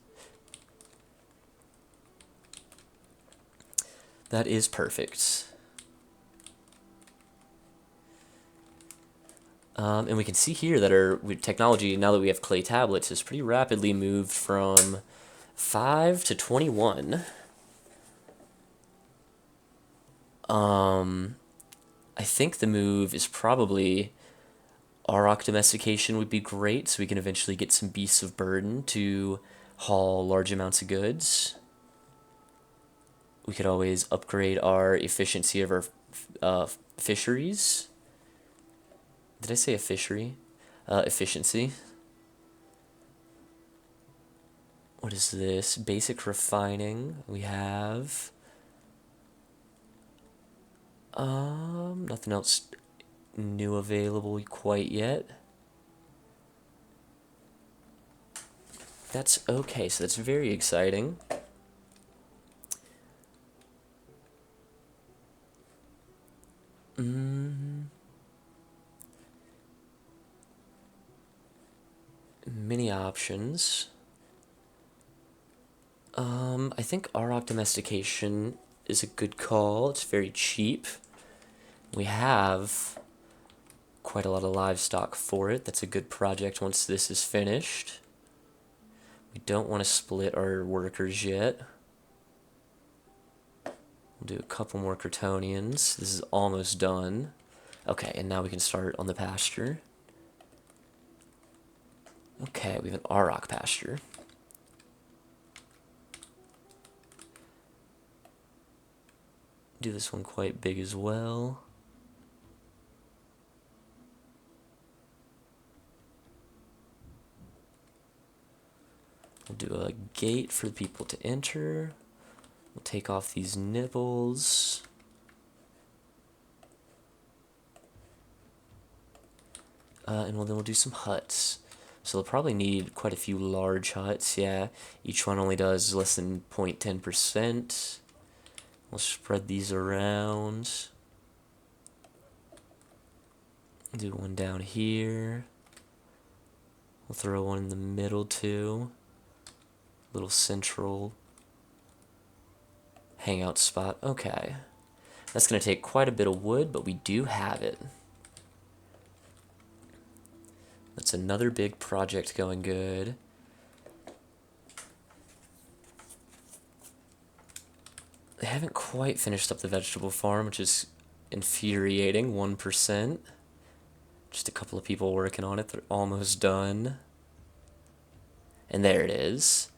[SPEAKER 1] That is perfect. And we can see here that our technology, now that we have clay tablets, has pretty rapidly moved from 5 to 21. Um, I think the move is probably Auroch domestication would be great, so we can eventually get some beasts of burden to haul large amounts of goods. We could always upgrade our efficiency of our fisheries. Did I say a fishery? Efficiency. What is this? Basic refining. We have nothing else new available quite yet. That's okay, so that's very exciting. Many options. I think Auroch domestication is a good call. It's very cheap. We have quite a lot of livestock for it. That's a good project once this is finished. We don't want to split our workers yet. We'll do a couple more Crotonians. This is almost done. Okay, and now we can start on the pasture. Okay, we have an Auroch pasture. Do this one quite big as well. We'll do a gate for the people to enter. We'll take off these nipples. And then we'll do some huts. So they'll probably need quite a few large huts, yeah. Each one only does less than 0.10%. We'll spread these around. Do one down here. We'll throw one in the middle too. Little central hangout spot. Okay. That's going to take quite a bit of wood, but we do have it. That's another big project going good. They haven't quite finished up the vegetable farm, which is infuriating. 1%. Just a couple of people working on it. They're almost done. And there it is.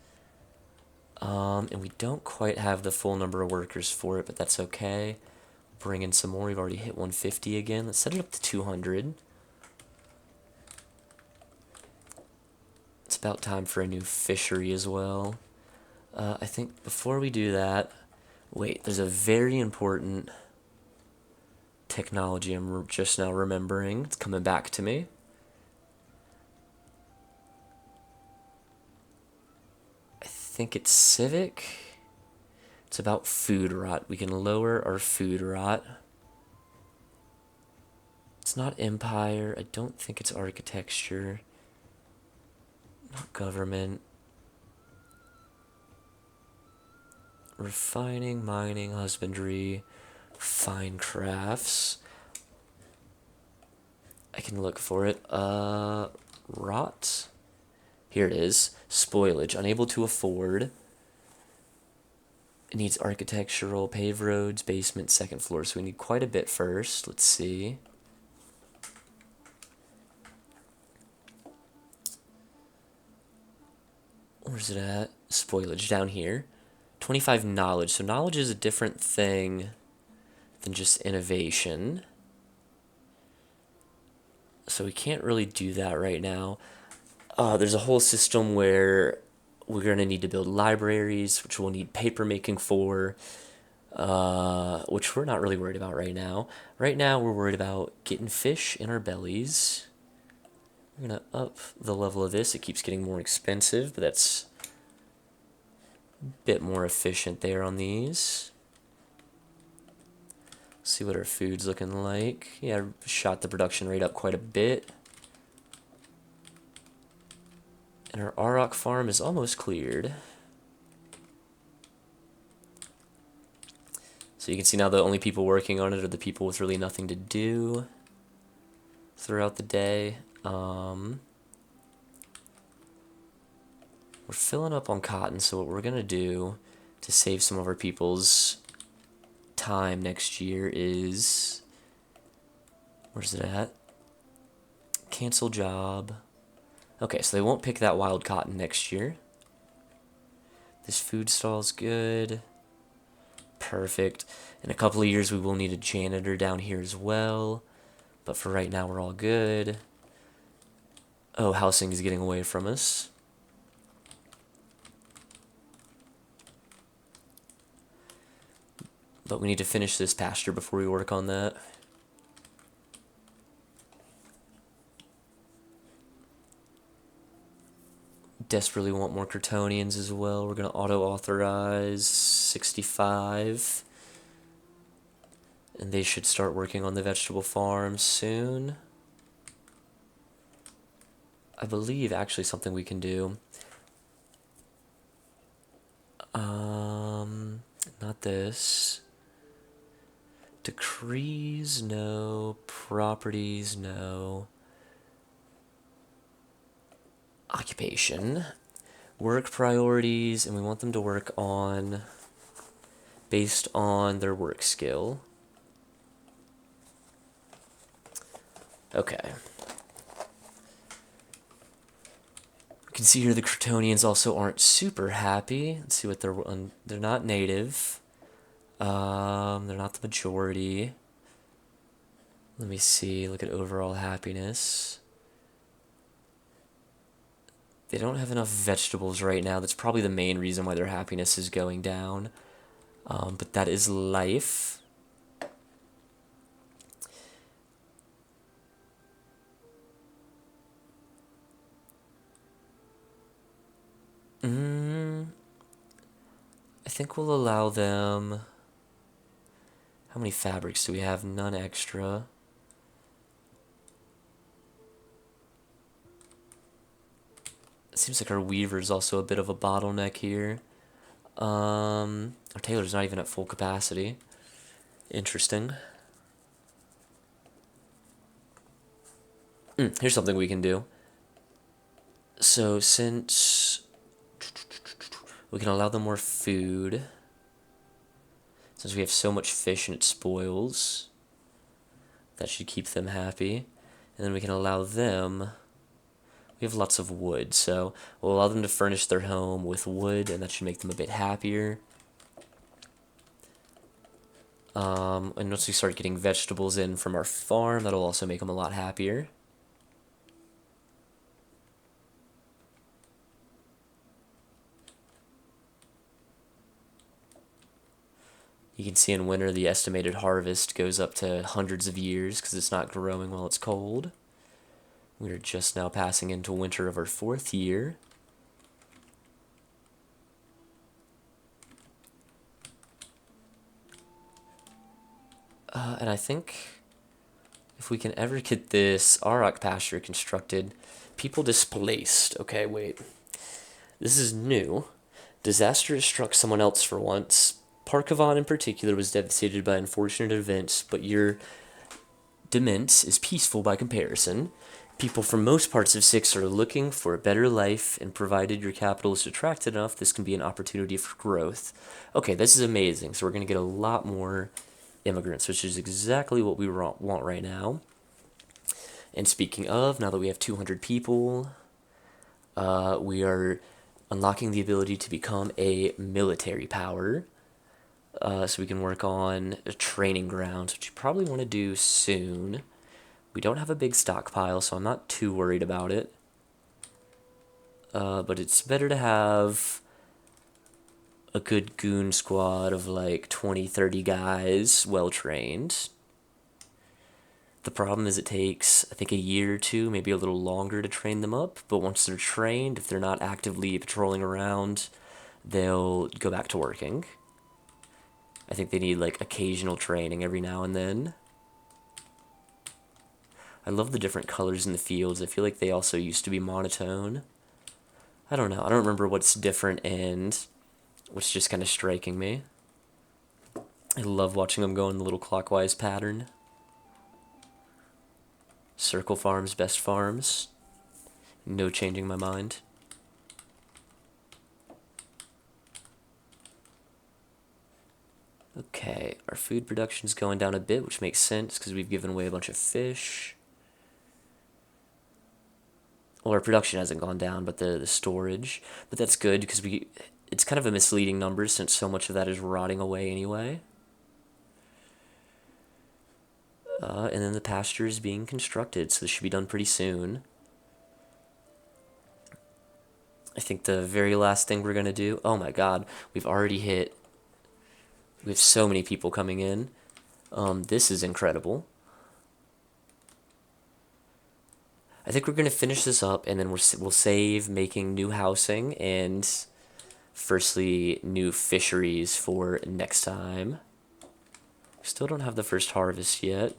[SPEAKER 1] And we don't quite have the full number of workers for it, but that's okay. Bring in some more. We've already hit 150 again. Let's set it up to 200. It's about time for a new fishery as well. I think before we do that, wait, there's a very important technology I'm just now remembering. It's coming back to me. I think it's Civic. It's about food rot. We can lower our food rot. It's not Empire. I don't think it's Architecture. Not Government. Refining, mining, husbandry, fine crafts. I can look for it. Rot. Here it is. Spoilage. Unable to afford. It needs architectural, paved roads, basement, second floor. So we need quite a bit first. Let's see. Where's it at? Spoilage down here. 25 knowledge. So knowledge is a different thing than just innovation. So we can't really do that right now. There's a whole system where we're going to need to build libraries, which we'll need paper making for, which we're not really worried about right now. Right now, we're worried about getting fish in our bellies. We're going to up the level of this. It keeps getting more expensive, but that's a bit more efficient there on these. See what our food's looking like. Yeah, shot the production rate up quite a bit. And our Auroch farm is almost cleared. So you can see now the only people working on it are the people with really nothing to do throughout the day. We're filling up on cotton, so what we're going to do to save some of our people's time next year is... Where's it at? Cancel job. Okay, so they won't pick that wild cotton next year. This food stall's good. Perfect. In a couple of years, we will need a janitor down here as well. But for right now, we're all good. Oh, housing is getting away from us. But we need to finish this pasture before we work on that. Desperately want more Crotonians as well. We're going to auto-authorize 65. And they should start working on the vegetable farm soon. I believe actually something we can do. Not this. Decrees, no. Properties, no. Occupation. Work priorities, and we want them to work on based on their work skill. Okay. You can see here the Crotonians also aren't super happy. Let's see what they're not native. They're not the majority. Let me see, look at overall happiness. They don't have enough vegetables right now. That's probably the main reason why their happiness is going down. But that is life. I think we'll allow them... How many fabrics do we have? None extra. It seems like our weaver's also a bit of a bottleneck here. Our tailor's not even at full capacity. Interesting. Here's something we can do. So since we can allow them more food, since we have so much fish and it spoils, that should keep them happy. And then we can allow them... We have lots of wood, so we'll allow them to furnish their home with wood, and that should make them a bit happier. And once we start getting vegetables in from our farm, that'll also make them a lot happier. You can see in winter the estimated harvest goes up to hundreds of years because it's not growing while it's cold. We are just now passing into winter of our 4th year. And I think if we can ever get this Auroch pasture constructed, people displaced. Okay, wait. This is new. Disaster has struck someone else for once. Parkavon in particular was devastated by unfortunate events, but your demence is peaceful by comparison. People from most parts of Six are looking for a better life, and provided your capital is attractive enough, this can be an opportunity for growth. Okay, this is amazing. So we're going to get a lot more immigrants, which is exactly what we want right now. And speaking of, now that we have 200 people, we are unlocking the ability to become a military power. So we can work on a training grounds, which you probably want to do soon. We don't have a big stockpile, so I'm not too worried about it. But it's better to have a good goon squad of like 20, 30 guys, well-trained. The problem is it takes, I think, a year or two, maybe a little longer to train them up. But once they're trained, if they're not actively patrolling around, they'll go back to working. I think they need like occasional training every now and then. I love the different colors in the fields. I feel like they also used to be monotone. I don't know. I don't remember what's different and what's just kind of striking me. I love watching them go in the little clockwise pattern. Circle farms, best farms. No changing my mind. Okay, our food production's going down a bit, which makes sense because we've given away a bunch of fish. Well, our production hasn't gone down, but the storage. But that's good because it's kind of a misleading number since so much of that is rotting away anyway. And then the pasture is being constructed, so this should be done pretty soon. I think the very last thing we're gonna do. Oh my God, we've already hit. We have so many people coming in. This is incredible. I think we're gonna finish this up, and then we'll save making new housing and firstly new fisheries for next time. Still don't have the first harvest yet.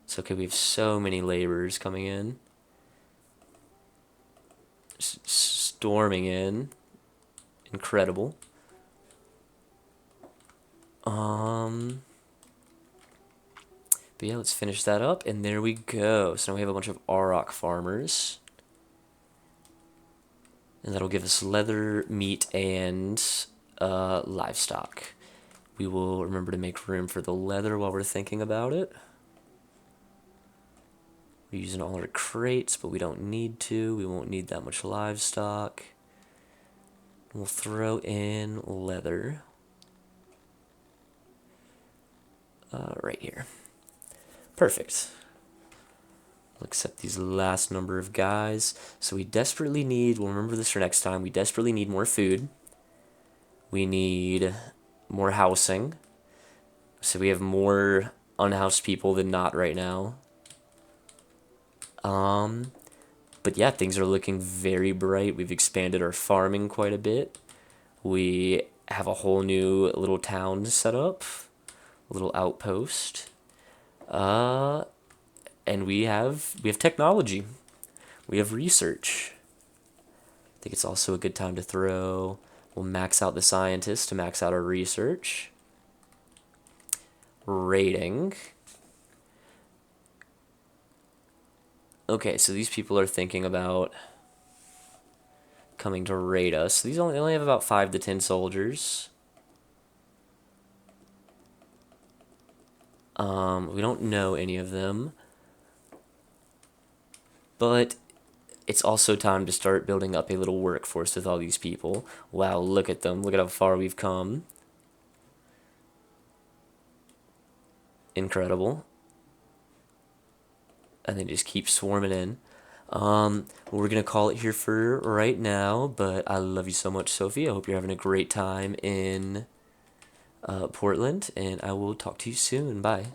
[SPEAKER 1] It's okay, we have so many laborers coming in. Storming in. Incredible. But yeah, let's finish that up, and there we go. So now we have a bunch of auroch farmers. And that'll give us leather, meat, and livestock. We will remember to make room for the leather while we're thinking about it. We're using all our crates, but we don't need to. We won't need that much livestock. We'll throw in leather. Right here. Perfect. We'll accept these last number of guys. So we desperately need, we'll remember this for next time, we desperately need more food. We need more housing. So we have more unhoused people than not right now. But yeah, things are looking very bright. We've expanded our farming quite a bit. We have a whole new little town set up, a little outpost. And we have technology. We have research. I think it's also a good time to throw. We'll max out the scientists to max out our research. Rating. Okay, so these people are thinking about coming to raid us. These only have about 5 to 10 soldiers. We don't know any of them. But it's also time to start building up a little workforce with all these people. Wow, look at them. Look at how far we've come. Incredible. And they just keep swarming in. We're going to call it here for right now, but I love you so much, Sophie. I hope you're having a great time in Portland, and I will talk to you soon. Bye.